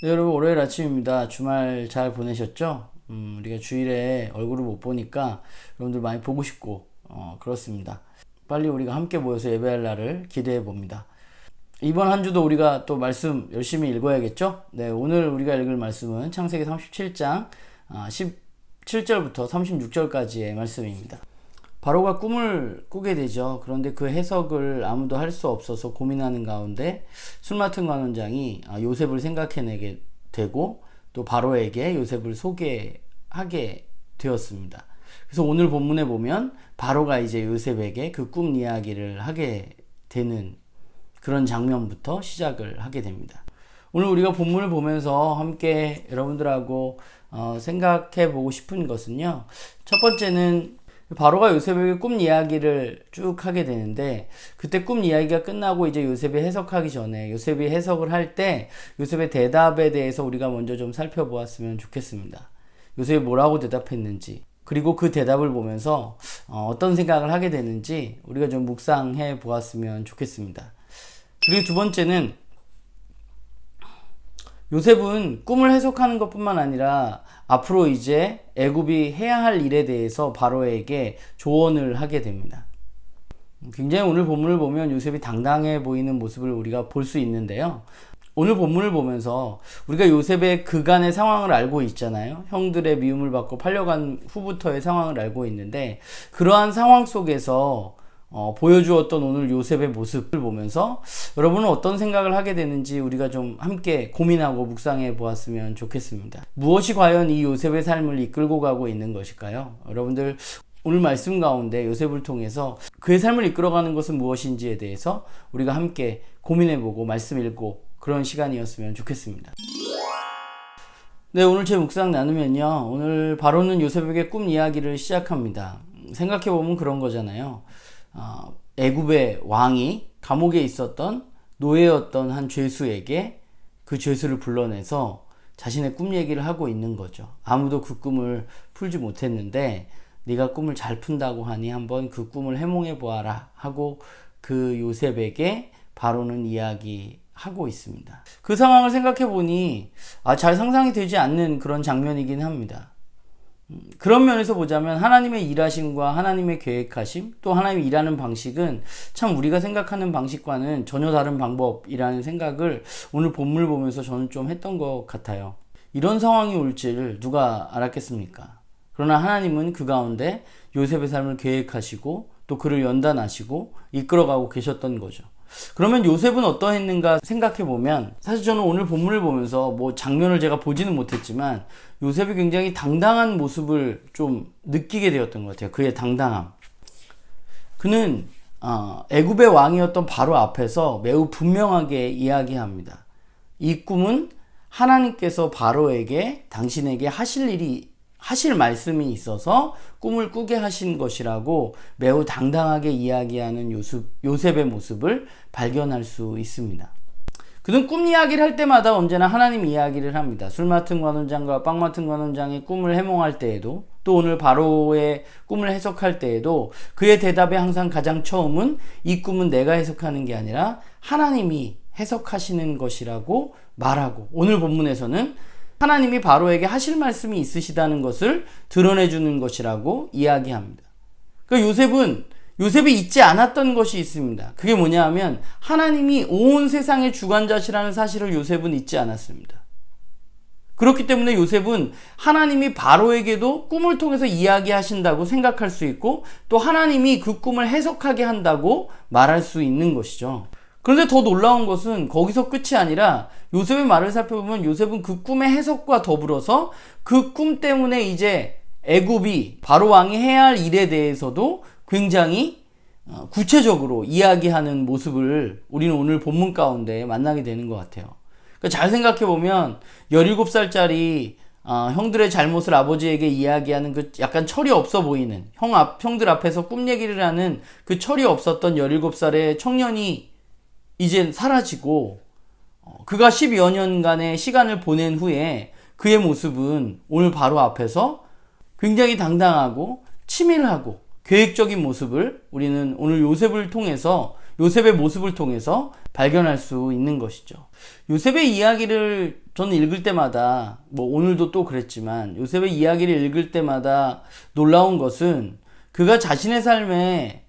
네, 여러분 월요일 아침입니다. 주말 잘 보내셨죠? 우리가 주일에 얼굴을 못 보니까 여러분들 많이 보고 싶고 그렇습니다. 빨리 우리가 함께 모여서 예배할 날을 기대해 봅니다. 이번 한 주도 우리가 또 말씀 열심히 읽어야겠죠? 네, 오늘 우리가 읽을 말씀은 창세기 37장 17절부터 36절까지의 말씀입니다. 바로가 꿈을 꾸게 되죠. 그런데 그 해석을 아무도 할 수 없어서 고민하는 가운데 술 맡은 관원장이 요셉을 생각해내게 되고 또 바로에게 요셉을 소개하게 되었습니다. 그래서 오늘 본문에 보면 바로가 이제 요셉에게 그 꿈 이야기를 하게 되는 그런 장면부터 시작을 하게 됩니다. 오늘 우리가 본문을 보면서 함께 여러분들하고 생각해 보고 싶은 것은요. 첫 번째는 바로가 요셉에게 꿈 이야기를 쭉 하게 되는데 그때 꿈 이야기가 끝나고 이제 요셉이 해석하기 전에 요셉이 해석을 할 때 요셉의 대답에 대해서 우리가 먼저 좀 살펴보았으면 좋겠습니다. 요셉이 뭐라고 대답했는지 그리고 그 대답을 보면서 어떤 생각을 하게 되는지 우리가 좀 묵상해 보았으면 좋겠습니다. 그리고 두 번째는 요셉은 꿈을 해석하는 것뿐만 아니라 앞으로 이제 애굽이 해야 할 일에 대해서 바로에게 조언을 하게 됩니다. 굉장히 오늘 본문을 보면 요셉이 당당해 보이는 모습을 우리가 볼 수 있는데요. 오늘 본문을 보면서 우리가 요셉의 그간의 상황을 알고 있잖아요. 형들의 미움을 받고 팔려간 후부터의 상황을 알고 있는데 그러한 상황 속에서 보여주었던 오늘 요셉의 모습을 보면서 여러분은 어떤 생각을 하게 되는지 우리가 좀 함께 고민하고 묵상해 보았으면 좋겠습니다. 무엇이 과연 이 요셉의 삶을 이끌고 가고 있는 것일까요? 여러분들 오늘 말씀 가운데 요셉을 통해서 그의 삶을 이끌어가는 것은 무엇인지에 대해서 우리가 함께 고민해 보고 말씀 읽고 그런 시간이었으면 좋겠습니다. 네, 오늘 제 묵상 나누면요. 오늘 바로는 요셉에게 꿈 이야기를 시작합니다. 생각해 보면 그런 거잖아요. 애굽의 왕이 감옥에 있었던 노예였던 한 죄수에게 그 죄수를 불러내서 자신의 꿈 얘기를 하고 있는 거죠. 아무도 그 꿈을 풀지 못했는데 네가 꿈을 잘 푼다고 하니 한번 그 꿈을 해몽해 보아라 하고 그 요셉에게 바로는 이야기하고 있습니다. 그 상황을 생각해 보니 잘 상상이 되지 않는 그런 장면이긴 합니다. 그런 면에서 보자면 하나님의 일하심과 하나님의 계획하심 또 하나님의 일하는 방식은 참 우리가 생각하는 방식과는 전혀 다른 방법이라는 생각을 오늘 본문을 보면서 저는 좀 했던 것 같아요. 이런 상황이 올 줄 누가 알았겠습니까? 그러나 하나님은 그 가운데 요셉의 삶을 계획하시고 또 그를 연단하시고 이끌어가고 계셨던 거죠. 그러면 요셉은 어떠했는가 생각해보면 사실 저는 오늘 본문을 보면서 뭐 장면을 제가 보지는 못했지만 요셉이 굉장히 당당한 모습을 좀 느끼게 되었던 것 같아요. 그의 당당함. 그는 애굽의 왕이었던 바로 앞에서 매우 분명하게 이야기합니다. 이 꿈은 하나님께서 바로에게 당신에게 하실 말씀이 있어서 꿈을 꾸게 하신 것이라고 매우 당당하게 이야기하는 요셉의 모습을 발견할 수 있습니다. 그는 꿈 이야기를 할 때마다 언제나 하나님 이야기를 합니다. 술 맡은 관원장과 빵 맡은 관원장의 꿈을 해몽할 때에도 또 오늘 바로의 꿈을 해석할 때에도 그의 대답에 항상 가장 처음은 이 꿈은 내가 해석하는 게 아니라 하나님이 해석하시는 것이라고 말하고 오늘 본문에서는 하나님이 바로에게 하실 말씀이 있으시다는 것을 드러내주는 것이라고 이야기합니다. 그러니까 요셉이 잊지 않았던 것이 있습니다. 그게 뭐냐 하면 하나님이 온 세상의 주관자시라는 사실을 요셉은 잊지 않았습니다. 그렇기 때문에 요셉은 하나님이 바로에게도 꿈을 통해서 이야기하신다고 생각할 수 있고 또 하나님이 그 꿈을 해석하게 한다고 말할 수 있는 것이죠. 그런데 더 놀라운 것은 거기서 끝이 아니라 요셉의 말을 살펴보면 요셉은 그 꿈의 해석과 더불어서 그 꿈 때문에 이제 애굽이 바로 왕이 해야 할 일에 대해서도 굉장히 구체적으로 이야기하는 모습을 우리는 오늘 본문 가운데 만나게 되는 것 같아요. 그러니까 잘 생각해보면 17살짜리 형들의 잘못을 아버지에게 이야기하는 그 약간 철이 없어 보이는 형들 앞에서 꿈 얘기를 하는 그 철이 없었던 17살의 청년이 이제 사라지고 그가 10여 년간의 시간을 보낸 후에 그의 모습은 오늘 바로 앞에서 굉장히 당당하고 치밀하고 계획적인 모습을 우리는 오늘 요셉을 통해서 요셉의 모습을 통해서 발견할 수 있는 것이죠. 요셉의 이야기를 저는 읽을 때마다, 오늘도 또 그랬지만 요셉의 이야기를 읽을 때마다 놀라운 것은 그가 자신의 삶에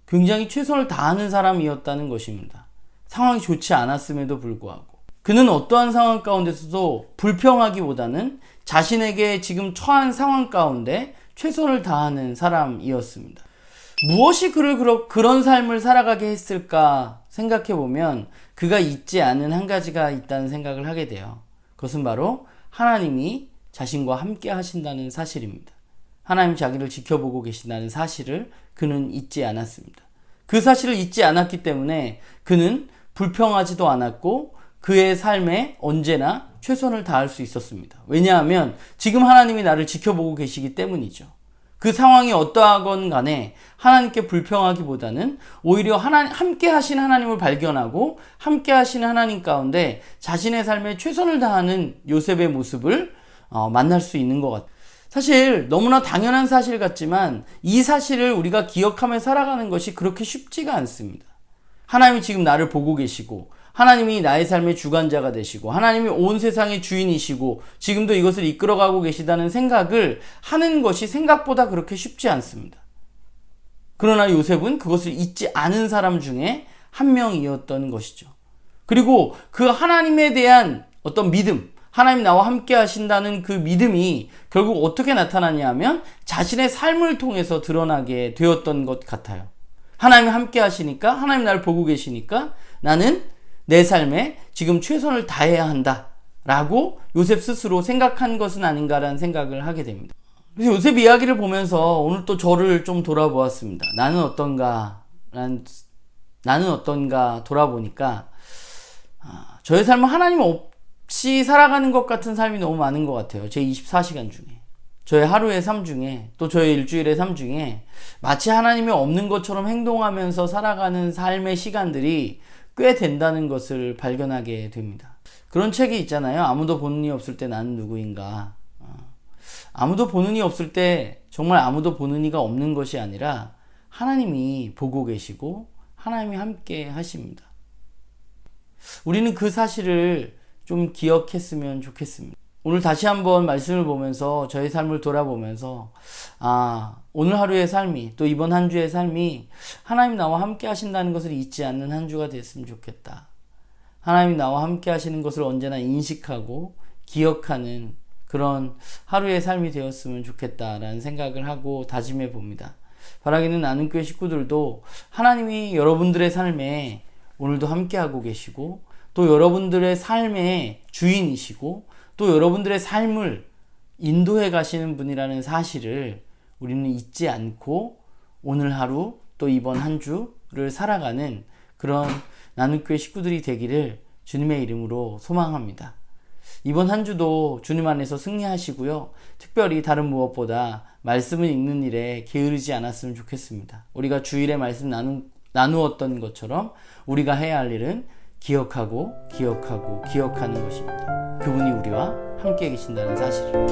굉장히 최선을 다하는 사람이었다는 것입니다. 상황이 좋지 않았음에도 불구하고 그는 어떠한 상황 가운데서도 불평하기보다는 자신에게 지금 처한 상황 가운데 최선을 다하는 사람이었습니다. 무엇이 그를 그런 삶을 살아가게 했을까 생각해 보면 그가 잊지 않은 한 가지가 있다는 생각을 하게 돼요. 그것은 바로 하나님이 자신과 함께 하신다는 사실입니다. 하나님 자기를 지켜보고 계신다는 사실을 그는 잊지 않았습니다. 그 사실을 잊지 않았기 때문에 그는 불평하지도 않았고 그의 삶에 언제나 최선을 다할 수 있었습니다. 왜냐하면 지금 하나님이 나를 지켜보고 계시기 때문이죠. 그 상황이 어떠하건 간에 하나님께 불평하기보다는 오히려 함께 하신 하나님을 발견하고 함께 하신 하나님 가운데 자신의 삶에 최선을 다하는 요셉의 모습을 만날 수 있는 것 같아요. 사실 너무나 당연한 사실 같지만 이 사실을 우리가 기억하며 살아가는 것이 그렇게 쉽지가 않습니다. 하나님이 지금 나를 보고 계시고 하나님이 나의 삶의 주관자가 되시고 하나님이 온 세상의 주인이시고 지금도 이것을 이끌어가고 계시다는 생각을 하는 것이 생각보다 그렇게 쉽지 않습니다. 그러나 요셉은 그것을 잊지 않은 사람 중에 한 명이었던 것이죠. 그리고 그 하나님에 대한 어떤 믿음, 하나님 나와 함께 하신다는 그 믿음이 결국 어떻게 나타나냐 하면 자신의 삶을 통해서 드러나게 되었던 것 같아요. 하나님이 함께 하시니까, 하나님 나를 보고 계시니까 나는 내 삶에 지금 최선을 다해야 한다 라고 요셉 스스로 생각한 것은 아닌가라는 생각을 하게 됩니다. 그래서 요셉 이야기를 보면서 오늘 또 저를 좀 돌아보았습니다. 나는 어떤가 돌아보니까 저의 삶은 하나님 없이 살아가는 것 같은 삶이 너무 많은 것 같아요. 제 24시간 중에, 저의 하루의 삶 중에, 또 저의 일주일의 삶 중에 마치 하나님이 없는 것처럼 행동하면서 살아가는 삶의 시간들이 꽤 된다는 것을 발견하게 됩니다. 그런 책이 있잖아요. 아무도 보는 이 없을 때 나는 누구인가. 아무도 보는 이 없을 때 정말 아무도 보는 이가 없는 것이 아니라 하나님이 보고 계시고 하나님이 함께 하십니다. 우리는 그 사실을 좀 기억했으면 좋겠습니다. 오늘 다시 한번 말씀을 보면서 저의 삶을 돌아보면서 오늘 하루의 삶이, 또 이번 한 주의 삶이 하나님 나와 함께 하신다는 것을 잊지 않는 한 주가 됐으면 좋겠다. 하나님 나와 함께 하시는 것을 언제나 인식하고 기억하는 그런 하루의 삶이 되었으면 좋겠다라는 생각을 하고 다짐해 봅니다. 바라기는 나눔교회 식구들도 하나님이 여러분들의 삶에 오늘도 함께하고 계시고 또 여러분들의 삶의 주인이시고 또 여러분들의 삶을 인도해 가시는 분이라는 사실을 우리는 잊지 않고 오늘 하루 또 이번 한 주를 살아가는 그런 나눔교회 식구들이 되기를 주님의 이름으로 소망합니다. 이번 한 주도 주님 안에서 승리하시고요. 특별히 다른 무엇보다 말씀을 읽는 일에 게으르지 않았으면 좋겠습니다. 우리가 주일에 말씀 나누었던 것처럼 우리가 해야 할 일은 기억하는 것입니다. 그분이 우리와 함께 계신다는 사실을.